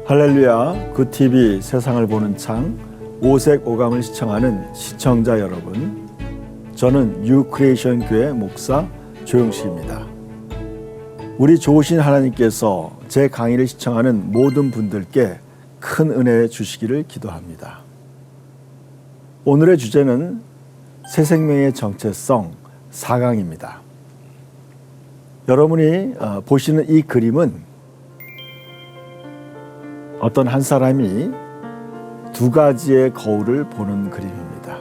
할렐루야, 굿TV 세상을 보는 창 오색 오감을 시청하는 시청자 여러분, 저는 뉴크리에이션 교회 목사 조영식입니다. 우리 좋으신 하나님께서 제 강의를 시청하는 모든 분들께 큰 은혜 주시기를 기도합니다. 오늘의 주제는 새 생명의 정체성 4강입니다. 여러분이 보시는 이 그림은 어떤 한 사람이 두 가지의 거울을 보는 그림입니다.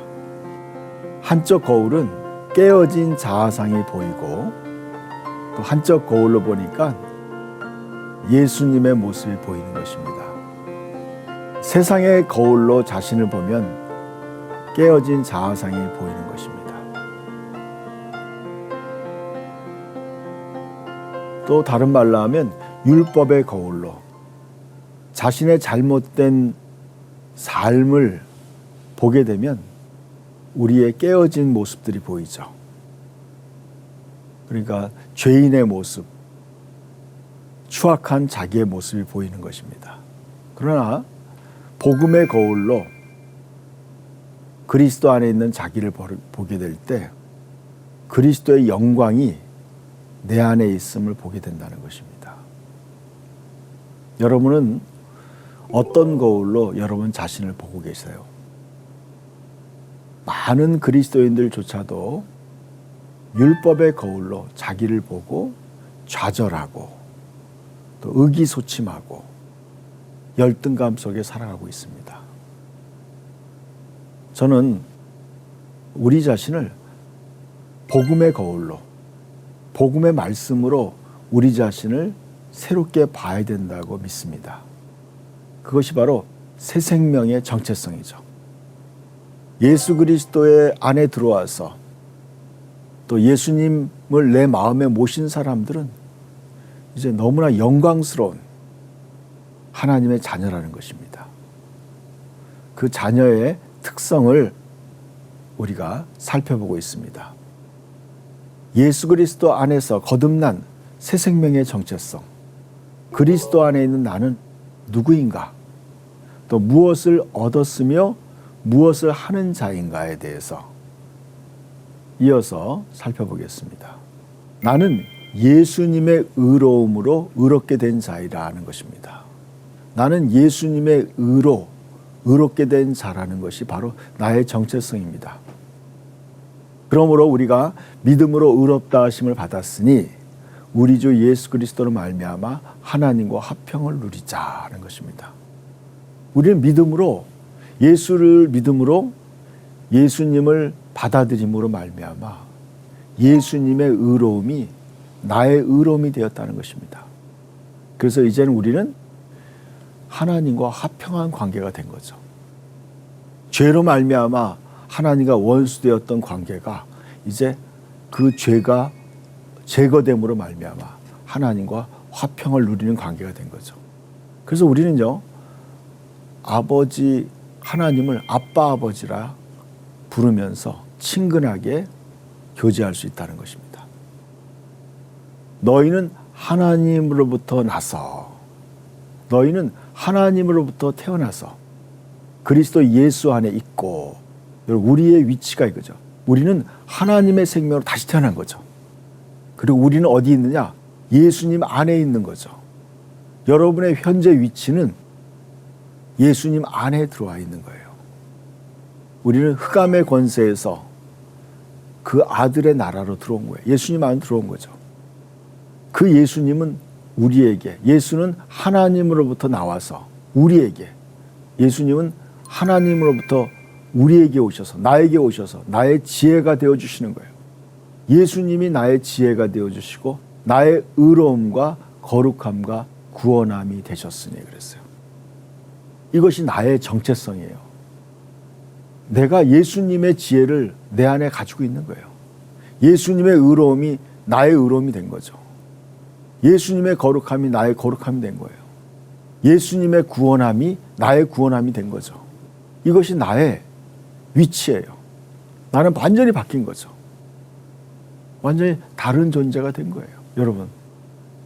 한쪽 거울은 깨어진 자아상이 보이고, 또 한쪽 거울로 보니까 예수님의 모습이 보이는 것입니다. 세상의 거울로 자신을 보면 깨어진 자아상이 보이는 것입니다. 또 다른 말로 하면 율법의 거울로 자신의 잘못된 삶을 보게 되면 우리의 깨어진 모습들이 보이죠. 그러니까 죄인의 모습, 추악한 자기의 모습이 보이는 것입니다. 그러나 복음의 거울로 그리스도 안에 있는 자기를 보게 될 때 그리스도의 영광이 내 안에 있음을 보게 된다는 것입니다. 여러분은 어떤 거울로 여러분 자신을 보고 계세요? 많은 그리스도인들조차도 율법의 거울로 자기를 보고 좌절하고 또 의기소침하고 열등감 속에 살아가고 있습니다. 저는 우리 자신을 복음의 거울로, 복음의 말씀으로 우리 자신을 새롭게 봐야 된다고 믿습니다. 그것이 바로 새 생명의 정체성이죠. 예수 그리스도의 안에 들어와서 또 예수님을 내 마음에 모신 사람들은 이제 너무나 영광스러운 하나님의 자녀라는 것입니다. 그 자녀의 특성을 우리가 살펴보고 있습니다. 예수 그리스도 안에서 거듭난 새 생명의 정체성, 그리스도 안에 있는 나는 누구인가? 또 무엇을 얻었으며 무엇을 하는 자인가에 대해서 이어서 살펴보겠습니다. 나는 예수님의 의로움으로 의롭게 된 자이라는 것입니다. 나는 예수님의 의로 의롭게 된 자라는 것이 바로 나의 정체성입니다. 그러므로 우리가 믿음으로 의롭다 하심을 받았으니 우리 주 예수 그리스도로 말미암아 하나님과 화평을 누리자는 것입니다. 우리는 믿음으로, 예수를 믿음으로 예수님을 받아들임으로 말미암아 예수님의 의로움이 나의 의로움이 되었다는 것입니다. 그래서 이제는 우리는 하나님과 화평한 관계가 된 거죠. 죄로 말미암아 하나님과 원수되었던 관계가 이제 그 죄가 제거됨으로 말미암아 하나님과 화평을 누리는 관계가 된 거죠. 그래서 우리는요, 아버지 하나님을 아빠 아버지라 부르면서 친근하게 교제할 수 있다는 것입니다. 너희는 하나님으로부터 나서, 너희는 하나님으로부터 태어나서 그리스도 예수 안에 있고, 우리의 위치가 이거죠. 우리는 하나님의 생명으로 다시 태어난 거죠. 그리고 우리는 어디 있느냐? 예수님 안에 있는 거죠. 여러분의 현재 위치는 예수님 안에 들어와 있는 거예요. 우리는 흑암의 권세에서 그 아들의 나라로 들어온 거예요. 예수님 안에 들어온 거죠. 그 예수님은 우리에게, 예수는 하나님으로부터 나와서 우리에게, 예수님은 하나님으로부터 우리에게 오셔서, 나에게 오셔서 나의 지혜가 되어주시는 거예요. 예수님이 나의 지혜가 되어주시고 나의 의로움과 거룩함과 구원함이 되셨으니 그랬어요. 이것이 나의 정체성이에요. 내가 예수님의 지혜를 내 안에 가지고 있는 거예요. 예수님의 의로움이 나의 의로움이 된 거죠. 예수님의 거룩함이 나의 거룩함이 된 거예요. 예수님의 구원함이 나의 구원함이 된 거죠. 이것이 나의 위치예요. 나는 완전히 바뀐 거죠. 완전히 다른 존재가 된 거예요. 여러분,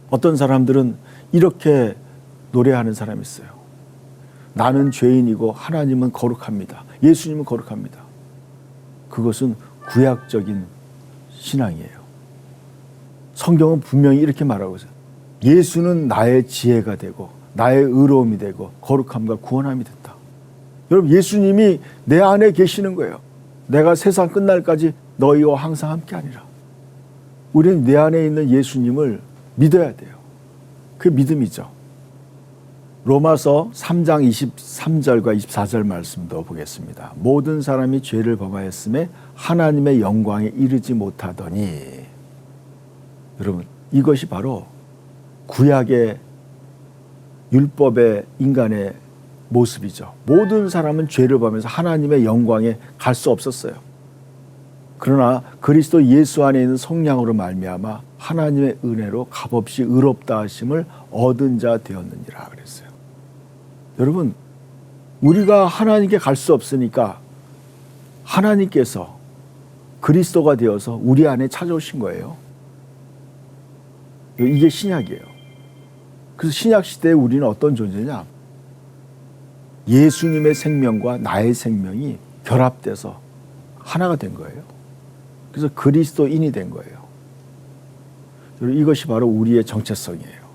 어떤 사람들은 이렇게 노래하는 사람이 있어요. 나는 죄인이고 하나님은 거룩합니다. 예수님은 거룩합니다. 그것은 구약적인 신앙이에요. 성경은 분명히 이렇게 말하고 있어요. 예수는 나의 지혜가 되고 나의 의로움이 되고 거룩함과 구원함이 됐다. 여러분, 예수님이 내 안에 계시는 거예요. 내가 세상 끝날까지 너희와 항상 함께하리라. 우리는 내 안에 있는 예수님을 믿어야 돼요. 그게 믿음이죠. 로마서 3장 23절과 24절 말씀도 보겠습니다. 모든 사람이 죄를 범하였음에 하나님의 영광에 이르지 못하더니. 여러분, 이것이 바로 구약의 율법의 인간의 모습이죠. 모든 사람은 죄를 범해서 하나님의 영광에 갈 수 없었어요. 그러나 그리스도 예수 안에 있는 성령으로 말미암아 하나님의 은혜로 값없이 의롭다 하심을 얻은 자 되었느니라 그랬어요. 여러분, 우리가 하나님께 갈 수 없으니까 하나님께서 그리스도가 되어서 우리 안에 찾아오신 거예요. 이게 신약이에요. 그래서 신약 시대에 우리는 어떤 존재냐? 예수님의 생명과 나의 생명이 결합돼서 하나가 된 거예요. 그래서 그리스도인이 된 거예요. 이것이 바로 우리의 정체성이에요.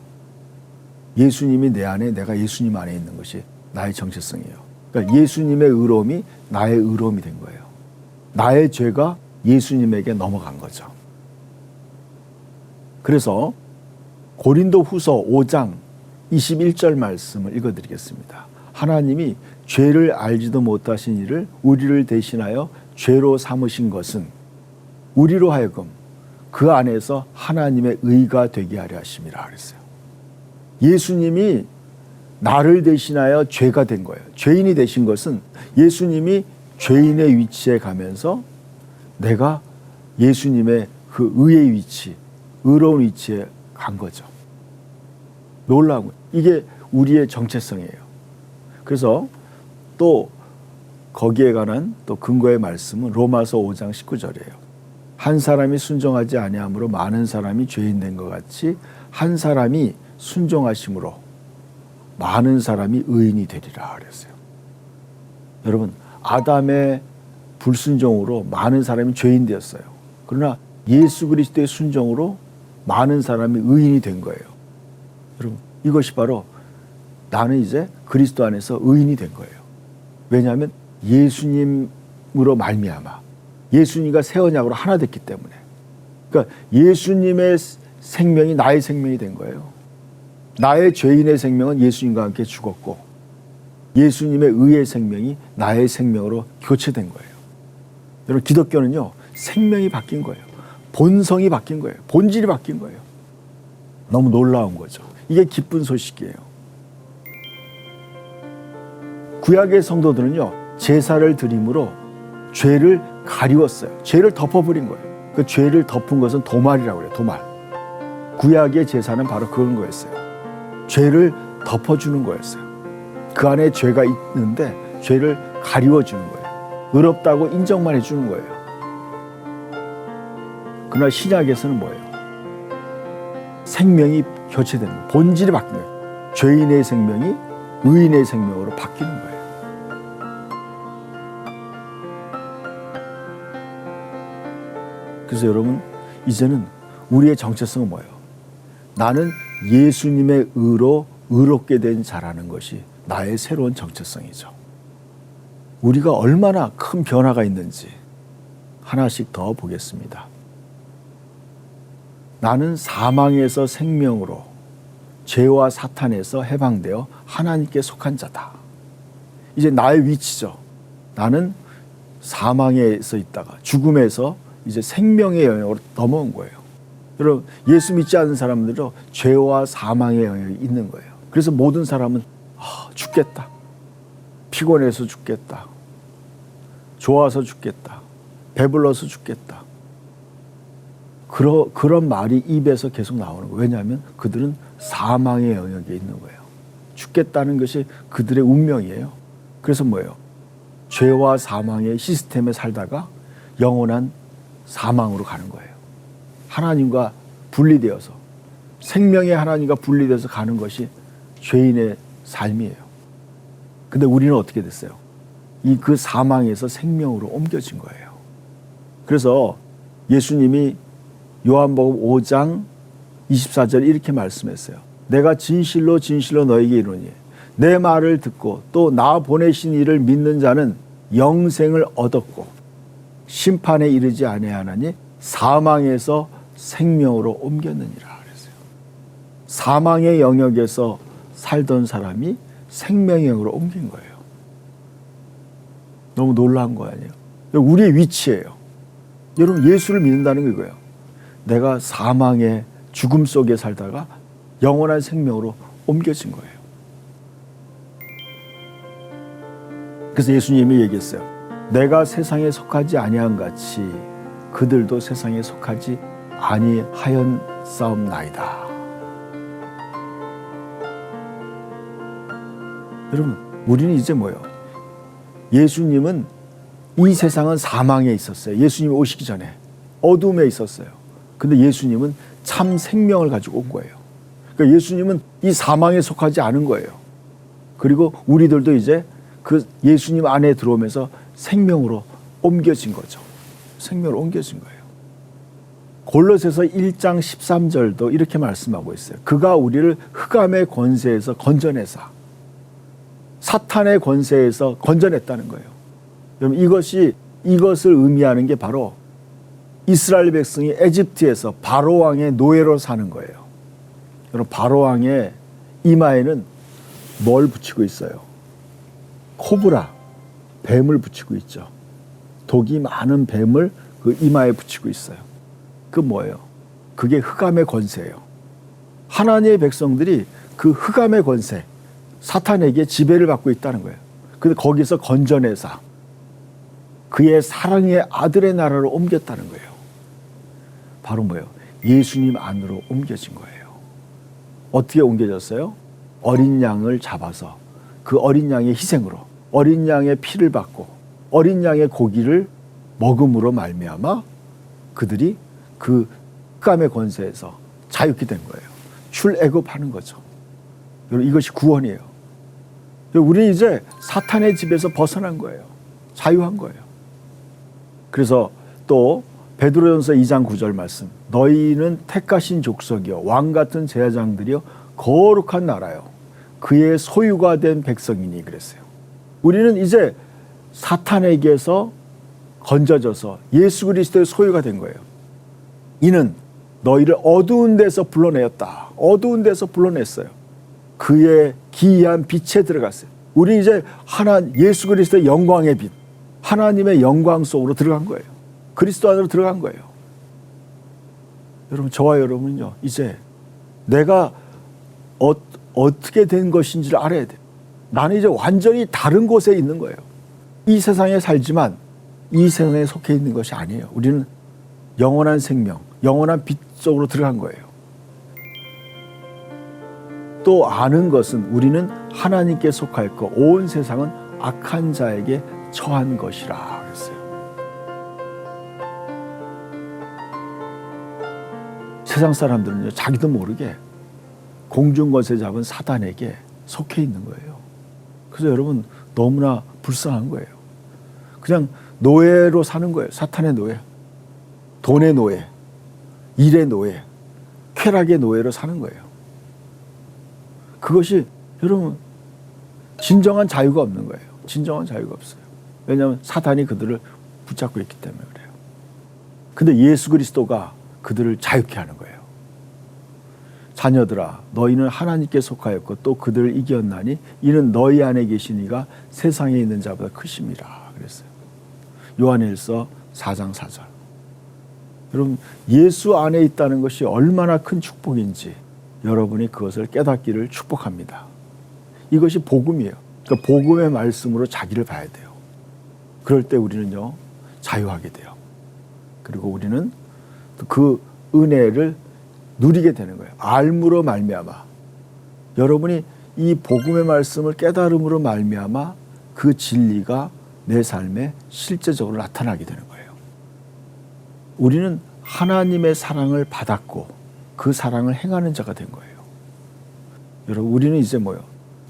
예수님이 내 안에, 내가 예수님 안에 있는 것이 나의 정체성이에요. 그러니까 예수님의 의로움이 나의 의로움이 된 거예요. 나의 죄가 예수님에게 넘어간 거죠. 그래서 고린도 후서 5장 21절 말씀을 읽어드리겠습니다. 하나님이 죄를 알지도 못하신 이를 우리를 대신하여 죄로 삼으신 것은 우리로 하여금 그 안에서 하나님의 의가 되게 하려 하심이라 그랬어요. 예수님이 나를 대신하여 죄가 된 거예요. 죄인이 되신 것은 예수님이 죄인의 위치에 가면서 내가 예수님의 그 의의 위치, 의로운 위치에 간 거죠. 놀라운 거예요. 이게 우리의 정체성이에요. 그래서 또 거기에 관한 또 근거의 말씀은 로마서 5장 19절이에요. 한 사람이 순종하지 아니함으로 많은 사람이 죄인 된 것 같이 한 사람이 순종하심으로 많은 사람이 의인이 되리라 그랬어요. 여러분, 아담의 불순종으로 많은 사람이 죄인 되었어요. 그러나 예수 그리스도의 순종으로 많은 사람이 의인이 된 거예요. 여러분, 이것이 바로 나는 이제 그리스도 안에서 의인이 된 거예요. 왜냐하면 예수님으로 말미암아 예수님과 새 언약으로 하나 됐기 때문에. 그러니까 예수님의 생명이 나의 생명이 된 거예요. 나의 죄인의 생명은 예수님과 함께 죽었고 예수님의 의의 생명이 나의 생명으로 교체된 거예요. 여러분, 기독교는요, 생명이 바뀐 거예요. 본성이 바뀐 거예요. 본질이 바뀐 거예요. 너무 놀라운 거죠. 이게 기쁜 소식이에요. 구약의 성도들은요, 제사를 드림으로 죄를 가리웠어요. 죄를 덮어버린 거예요. 그 죄를 덮은 것은 도말이라고 그래요. 도말. 구약의 제사는 바로 그런 거였어요. 죄를 덮어주는 거였어요. 그 안에 죄가 있는데 죄를 가리워주는 거예요. 의롭다고 인정만 해주는 거예요. 그러나 신약에서는 뭐예요? 생명이 교체되는 거예요. 본질이 바뀐 거예요. 죄인의 생명이 의인의 생명으로 바뀌는 거예요. 그래서 여러분, 이제는 우리의 정체성은 뭐예요? 나는 예수님의 의로 의롭게 된 자라는 것이 나의 새로운 정체성이죠. 우리가 얼마나 큰 변화가 있는지 하나씩 더 보겠습니다. 나는 사망에서 생명으로, 죄와 사탄에서 해방되어 하나님께 속한 자다. 이제 나의 위치죠. 나는 사망에서 있다가 죽음에서 이제 생명의 영역으로 넘어온 거예요. 여러분, 예수 믿지 않는 사람들은 죄와 사망의 영역이 있는 거예요. 그래서 모든 사람은 죽겠다, 피곤해서 죽겠다, 좋아서 죽겠다, 배불러서 죽겠다, 그런 말이 입에서 계속 나오는 거예요. 왜냐하면 그들은 사망의 영역에 있는 거예요. 죽겠다는 것이 그들의 운명이에요. 그래서 뭐예요? 죄와 사망의 시스템에 살다가 영원한 사망으로 가는 거예요. 하나님과 분리되어서, 생명의 하나님과 분리돼서 가는 것이 죄인의 삶이에요. 근데 우리는 어떻게 됐어요? 그 사망에서 생명으로 옮겨진 거예요. 그래서 예수님이 요한복음 5장 24절 이렇게 말씀했어요. 내가 진실로 진실로 너에게 이르노니 내 말을 듣고 또 나 보내신 이를 믿는 자는 영생을 얻었고 심판에 이르지 아니하나니 사망에서 생명으로 옮겼느니라 그랬어요. 사망의 영역에서 살던 사람이 생명의 영역으로 옮긴 거예요. 너무 놀라운 거 아니에요? 우리의 위치예요. 여러분, 예수를 믿는다는 거예요. 내가 사망의 죽음 속에 살다가 영원한 생명으로 옮겨진 거예요. 그래서 예수님이 얘기했어요. 내가 세상에 속하지 아니한 같이 그들도 세상에 속하지 아니하였사옵나이다. 여러분, 우리는 이제 뭐예요? 예수님은 이 세상은 사망에 있었어요. 예수님이 오시기 전에 어둠에 있었어요. 근데 예수님은 참 생명을 가지고 온 거예요. 그러니까 예수님은 이 사망에 속하지 않은 거예요. 그리고 우리들도 이제 그 예수님 안에 들어오면서 생명으로 옮겨진 거죠. 생명으로 옮겨진 거예요. 골로새서 1장 13절도 이렇게 말씀하고 있어요. 그가 우리를 흑암의 권세에서 건져내사 사탄의 권세에서 건져냈다는 거예요. 여러분, 이것을 의미하는 게 바로 이스라엘 백성이 에집트에서 바로 왕의 노예로 사는 거예요. 여러분, 바로 왕의 이마에는 뭘 붙이고 있어요? 코브라, 뱀을 붙이고 있죠. 독이 많은 뱀을 그 이마에 붙이고 있어요. 그 뭐예요? 그게 흑암의 권세예요. 하나님의 백성들이 그 흑암의 권세, 사탄에게 지배를 받고 있다는 거예요. 근데 거기서 건져내사 그의 사랑의 아들의 나라로 옮겼다는 거예요. 바로 뭐예요? 예수님 안으로 옮겨진 거예요. 어떻게 옮겨졌어요? 어린 양을 잡아서 그 어린 양의 희생으로 어린 양의 피를 받고 어린 양의 고기를 먹음으로 말미암아 그들이 그 흑암의 권세에서 자유케 된 거예요. 출애굽하는 거죠. 여러분, 이것이 구원이에요. 우리는 이제 사탄의 집에서 벗어난 거예요. 자유한 거예요. 그래서 또 베드로전서 2장 9절 말씀, 너희는 택하신 족속이요 왕 같은 제사장들이요 거룩한 나라요 그의 소유가 된 백성이니 그랬어요. 우리는 이제 사탄에게서 건져져서 예수 그리스도의 소유가 된 거예요. 이는 너희를 어두운 데서 불러내었다. 어두운 데서 불러냈어요. 그의 기이한 빛에 들어갔어요. 우리 이제 예수 그리스도의 영광의 빛, 하나님의 영광 속으로 들어간 거예요. 그리스도 안으로 들어간 거예요. 여러분, 저와 여러분은요, 이제 내가 어떻게 된 것인지를 알아야 돼요. 나는 이제 완전히 다른 곳에 있는 거예요. 이 세상에 살지만 이 세상에 속해 있는 것이 아니에요. 우리는 영원한 생명, 영원한 빛 속으로 들어간 거예요. 또 아는 것은 우리는 하나님께 속하였고 온 세상은 악한 자에게 처한 것이라 그랬어요. 세상 사람들은요, 자기도 모르게 공중권세 잡은 사단에게 속해 있는 거예요. 그래서 여러분, 너무나 불쌍한 거예요. 그냥 노예로 사는 거예요. 사탄의 노예, 돈의 노예, 일의 노예, 쾌락의 노예로 사는 거예요. 그것이 여러분 진정한 자유가 없는 거예요. 진정한 자유가 없어요. 왜냐하면 사탄이 그들을 붙잡고 있기 때문에 그래요. 근데 예수 그리스도가 그들을 자유케 하는 거예요. 자녀들아, 너희는 하나님께 속하였고 또 그들을 이겼나니 이는 너희 안에 계신 이가 세상에 있는 자보다 크심이라 그랬어요. 요한일서 4장 4절. 여러분, 예수 안에 있다는 것이 얼마나 큰 축복인지 여러분이 그것을 깨닫기를 축복합니다. 이것이 복음이에요. 그러니까 복음의 말씀으로 자기를 봐야 돼요. 그럴 때 우리는요, 자유하게 돼요. 그리고 우리는 그 은혜를 누리게 되는 거예요. 알므로 말미암아. 여러분이 이 복음의 말씀을 깨달음으로 말미암아 그 진리가 내 삶에 실제적으로 나타나게 되는 거예요. 우리는 하나님의 사랑을 받았고 그 사랑을 행하는 자가 된 거예요. 여러분, 우리는 이제 뭐요?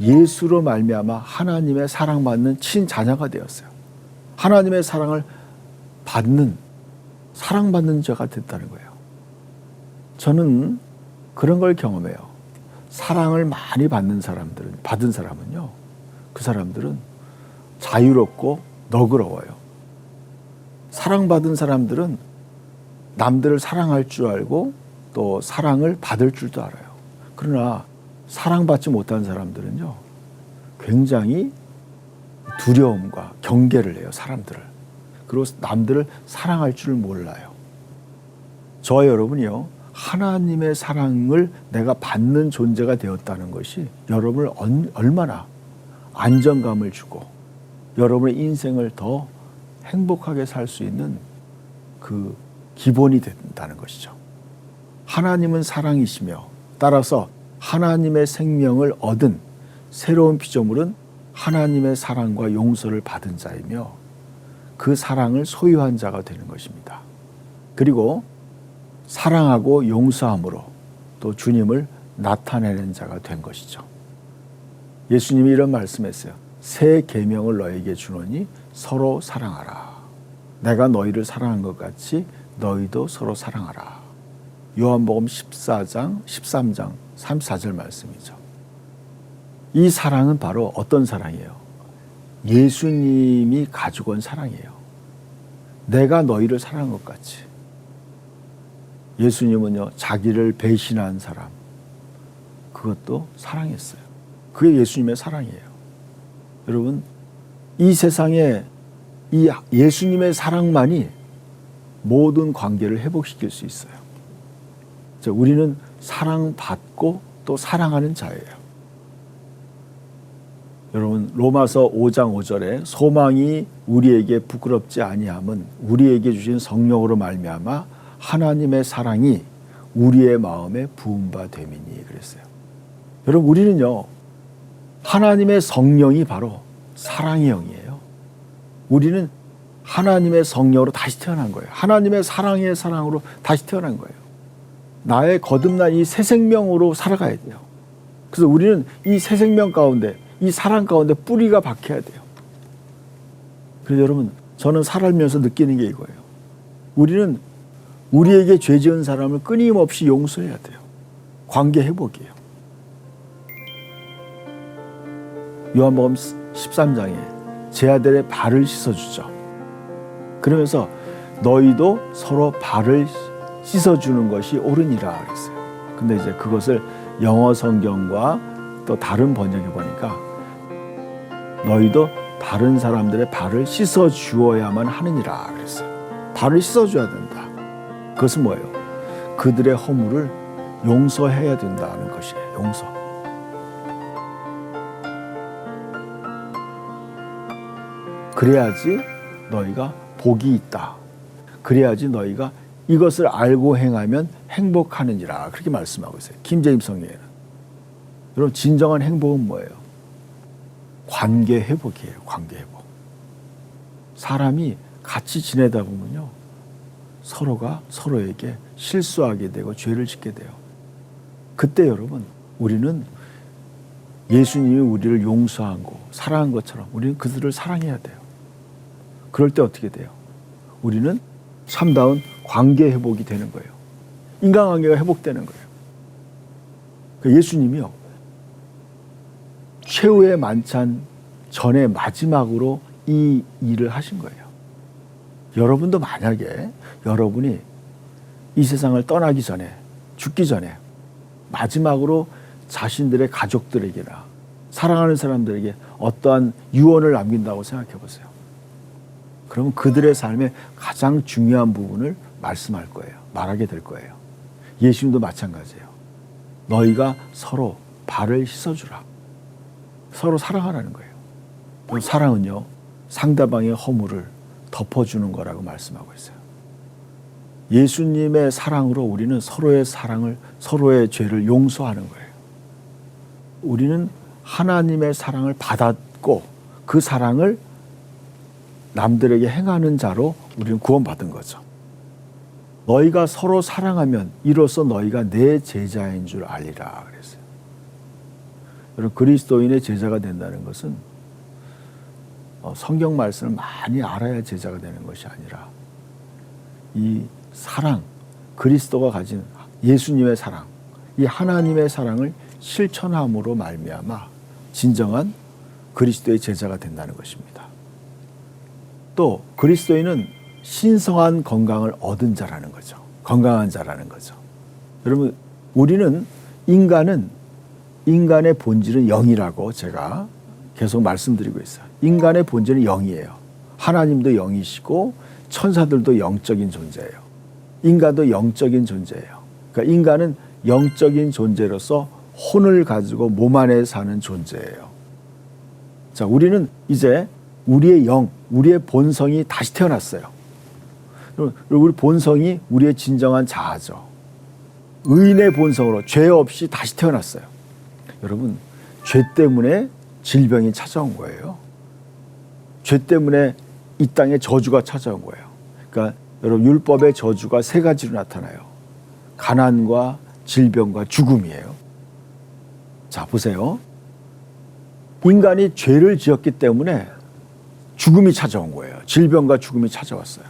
예수로 말미암아 하나님의 사랑받는 친자녀가 되었어요. 하나님의 사랑을 받는, 사랑받는 자가 됐다는 거예요. 저는 그런 걸 경험해요. 사랑을 많이 받는 사람들은, 받은 사람은요, 그 사람들은 자유롭고 너그러워요. 사랑받은 사람들은 남들을 사랑할 줄 알고 또 사랑을 받을 줄도 알아요. 그러나 사랑받지 못한 사람들은요, 굉장히 두려움과 경계를 해요, 사람들을. 그리고 남들을 사랑할 줄 몰라요. 저와 여러분이요, 하나님의 사랑을 내가 받는 존재가 되었다는 것이 여러분을 얼마나 안정감을 주고 여러분의 인생을 더 행복하게 살 수 있는 그 기본이 된다는 것이죠. 하나님은 사랑이시며 따라서 하나님의 생명을 얻은 새로운 피조물은 하나님의 사랑과 용서를 받은 자이며 그 사랑을 소유한 자가 되는 것입니다. 그리고 사랑하고 용서함으로 또 주님을 나타내는 자가 된 것이죠. 예수님이 이런 말씀했어요. 새 계명을 너에게 주노니 서로 사랑하라. 내가 너희를 사랑한 것 같이 너희도 서로 사랑하라. 요한복음 14장, 13장, 34절 말씀이죠. 이 사랑은 바로 어떤 사랑이에요? 예수님이 가지고 온 사랑이에요. 내가 너희를 사랑한 것 같이. 예수님은요, 자기를 배신한 사람, 그것도 사랑했어요. 그게 예수님의 사랑이에요. 여러분, 이 세상에 이 예수님의 사랑만이 모든 관계를 회복시킬 수 있어요. 우리는 사랑받고 또 사랑하는 자예요. 여러분, 로마서 5장 5절에 소망이 우리에게 부끄럽지 아니함은 우리에게 주신 성령으로 말미암아 하나님의 사랑이 우리의 마음에 부은 바 됨이니 그랬어요. 여러분, 우리는요, 하나님의 성령이 바로 사랑의 영이에요. 우리는 하나님의 성령으로 다시 태어난 거예요. 하나님의 사랑의 사랑으로 다시 태어난 거예요. 나의 거듭난 이 새 생명으로 살아가야 돼요. 그래서 우리는 이 새 생명 가운데, 이 사랑 가운데 뿌리가 박혀야 돼요. 그래서 여러분, 저는 살아가면서 느끼는 게 이거예요. 우리는 우리에게 죄 지은 사람을 끊임없이 용서해야 돼요. 관계 회복이에요. 요한복음 13장에 제 아들의 발을 씻어주죠. 그러면서 너희도 서로 발을 씻어주는 것이 옳으니라 그랬어요. 근데 이제 그것을 영어 성경과 또 다른 번역해 보니까 너희도 다른 사람들의 발을 씻어주어야만 하느니라 그랬어요. 발을 씻어줘야 된다. 그것은 뭐예요? 그들의 허물을 용서해야 된다는 것이에요. 용서. 그래야지 너희가 복이 있다. 그래야지 너희가 이것을 알고 행하면 행복하느니라. 그렇게 말씀하고 있어요. 김제임스 성경에는. 여러분, 진정한 행복은 뭐예요? 관계 회복이에요. 관계 회복. 사람이 같이 지내다 보면요, 서로가 서로에게 실수하게 되고 죄를 짓게 돼요. 그때 여러분, 우리는 예수님이 우리를 용서하고 사랑한 것처럼 우리는 그들을 사랑해야 돼요. 그럴 때 어떻게 돼요? 우리는 참다운 관계 회복이 되는 거예요. 인간관계가 회복되는 거예요. 예수님이요, 최후의 만찬 전에 마지막으로 이 일을 하신 거예요. 여러분도 만약에 여러분이 이 세상을 떠나기 전에, 죽기 전에 마지막으로 자신들의 가족들에게나 사랑하는 사람들에게 어떠한 유언을 남긴다고 생각해 보세요. 그러면 그들의 삶의 가장 중요한 부분을 말씀할 거예요. 말하게 될 거예요. 예수님도 마찬가지예요. 너희가 서로 발을 씻어주라. 서로 사랑하라는 거예요. 사랑은요, 상대방의 허물을 덮어주는 거라고 말씀하고 있어요. 예수님의 사랑으로 우리는 서로의 사랑을, 서로의 죄를 용서하는 거예요. 우리는 하나님의 사랑을 받았고 그 사랑을 남들에게 행하는 자로 우리는 구원받은 거죠. 너희가 서로 사랑하면 이로써 너희가 내 제자인 줄 알리라 그랬어요. 여러분, 그리스도인의 제자가 된다는 것은 성경 말씀을 많이 알아야 제자가 되는 것이 아니라 이 사랑, 그리스도가 가진 예수님의 사랑, 이 하나님의 사랑을 실천함으로 말미암아 진정한 그리스도의 제자가 된다는 것입니다. 또 그리스도인은 신성한 건강을 얻은 자라는 거죠. 건강한 자라는 거죠. 여러분, 우리는 인간의 본질은 영이라고 제가 계속 말씀드리고 있어요. 인간의 본질은 영이에요. 하나님도 영이시고 천사들도 영적인 존재예요. 인간도 영적인 존재예요. 그러니까 인간은 영적인 존재로서 혼을 가지고 몸 안에 사는 존재예요. 자, 우리는 이제 우리의 영, 우리의 본성이 다시 태어났어요. 우리 본성이 우리의 진정한 자아죠. 의인의 본성으로 죄 없이 다시 태어났어요. 여러분, 죄 때문에 질병이 찾아온 거예요. 죄 때문에 이 땅에 저주가 찾아온 거예요. 그러니까 여러분, 율법의 저주가 세 가지로 나타나요. 가난과 질병과 죽음이에요. 자, 보세요. 인간이 죄를 지었기 때문에 죽음이 찾아온 거예요. 질병과 죽음이 찾아왔어요.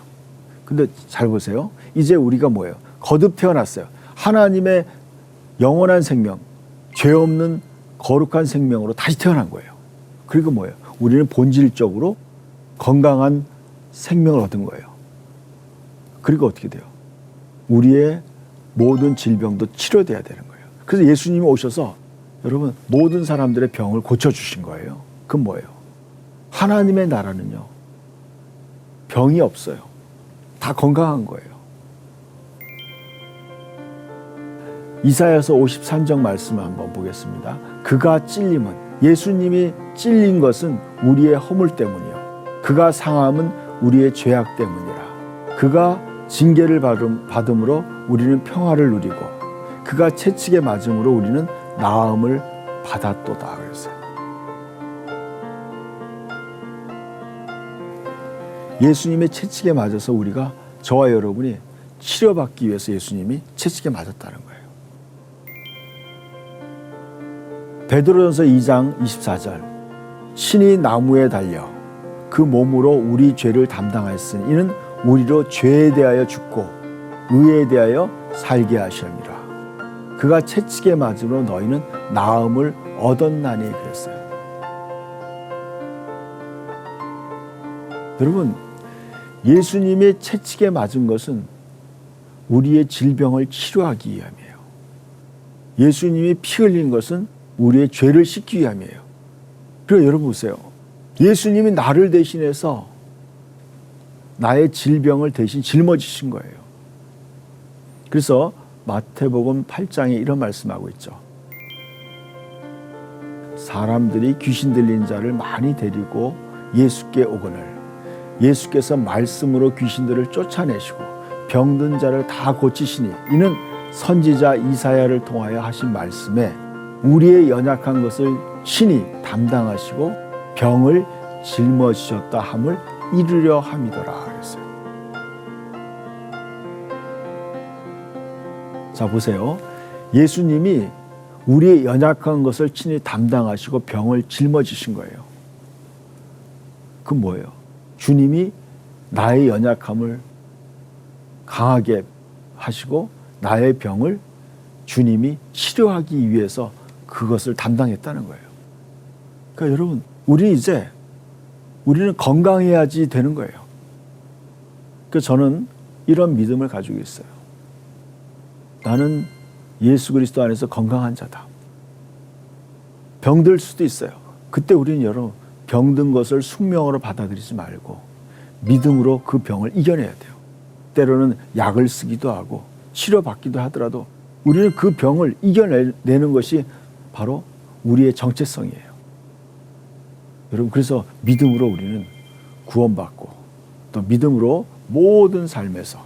근데 잘 보세요. 이제 우리가 뭐예요? 거듭 태어났어요. 하나님의 영원한 생명, 죄 없는 거룩한 생명으로 다시 태어난 거예요. 그리고 뭐예요? 우리는 본질적으로 건강한 생명을 얻은 거예요. 그리고 어떻게 돼요? 우리의 모든 질병도 치료돼야 되는 거예요. 그래서 예수님이 오셔서 여러분, 모든 사람들의 병을 고쳐주신 거예요. 그건 뭐예요? 하나님의 나라는요, 병이 없어요. 다 건강한 거예요. 이사야서 53장 말씀을 한번 보겠습니다. 그가 찔림은, 예수님이 찔린 것은 우리의 허물 때문이요, 그가 상함은 우리의 죄악 때문이라. 그가 징계를 받음으로 우리는 평화를 누리고 그가 채찍에 맞음으로 우리는 나음을 받았도다. 그랬어요. 예수님의 채찍에 맞아서 우리가, 저와 여러분이 치료받기 위해서 예수님이 채찍에 맞았다는 거예요. 베드로전서 2장 24절, 신이 나무에 달려 그 몸으로 우리 죄를 담당하였으니 이는 우리로 죄에 대하여 죽고 의에 대하여 살게 하시느니라. 그가 채찍에 맞음으로 너희는 나음을 얻었나니. 그랬어요. 여러분, 예수님의 채찍에 맞은 것은 우리의 질병을 치료하기 위함이에요. 예수님이 피 흘린 것은 우리의 죄를 씻기 위함이에요. 그리고 여러분 보세요. 예수님이 나를 대신해서 나의 질병을 대신 짊어지신 거예요. 그래서 마태복음 8장에 이런 말씀하고 있죠. 사람들이 귀신 들린 자를 많이 데리고 예수께 오거늘 예수께서 말씀으로 귀신들을 쫓아내시고 병든 자를 다 고치시니 이는 선지자 이사야를 통하여 하신 말씀에 우리의 연약한 것을 친히 담당하시고 병을 짊어지셨다 함을 이루려 함이더라. 그랬어요. 자, 보세요. 예수님이 우리의 연약한 것을 친히 담당하시고 병을 짊어지신 거예요. 그건 뭐예요? 주님이 나의 연약함을 강하게 하시고 나의 병을 주님이 치료하기 위해서 그것을 담당했다는 거예요. 그러니까 여러분, 우리는 건강해야지 되는 거예요. 그래서 저는 이런 믿음을 가지고 있어요. 나는 예수 그리스도 안에서 건강한 자다. 병들 수도 있어요. 그때 우리는 여러분, 병든 것을 숙명으로 받아들이지 말고 믿음으로 그 병을 이겨내야 돼요. 때로는 약을 쓰기도 하고 치료받기도 하더라도 우리는 그 병을 이겨내는 것이 바로 우리의 정체성이에요. 여러분, 그래서 믿음으로 우리는 구원받고 또 믿음으로 모든 삶에서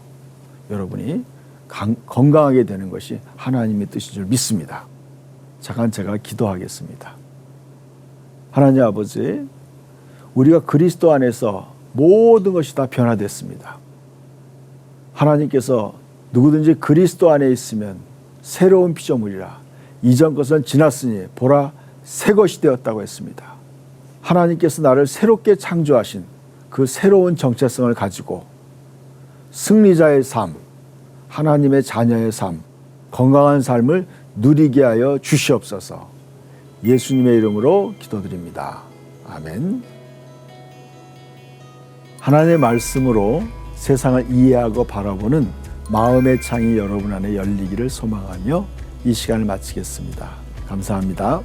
여러분이 건강하게 되는 것이 하나님의 뜻인 줄 믿습니다. 잠깐 제가 기도하겠습니다. 하나님 아버지, 우리가 그리스도 안에서 모든 것이 다 변화됐습니다. 하나님께서 누구든지 그리스도 안에 있으면 새로운 피조물이라 이전 것은 지났으니 보라 새 것이 되었다고 했습니다. 하나님께서 나를 새롭게 창조하신 그 새로운 정체성을 가지고 승리자의 삶, 하나님의 자녀의 삶, 건강한 삶을 누리게 하여 주시옵소서. 예수님의 이름으로 기도드립니다. 아멘. 하나님의 말씀으로 세상을 이해하고 바라보는 마음의 창이 여러분 안에 열리기를 소망하며 이 시간을 마치겠습니다. 감사합니다.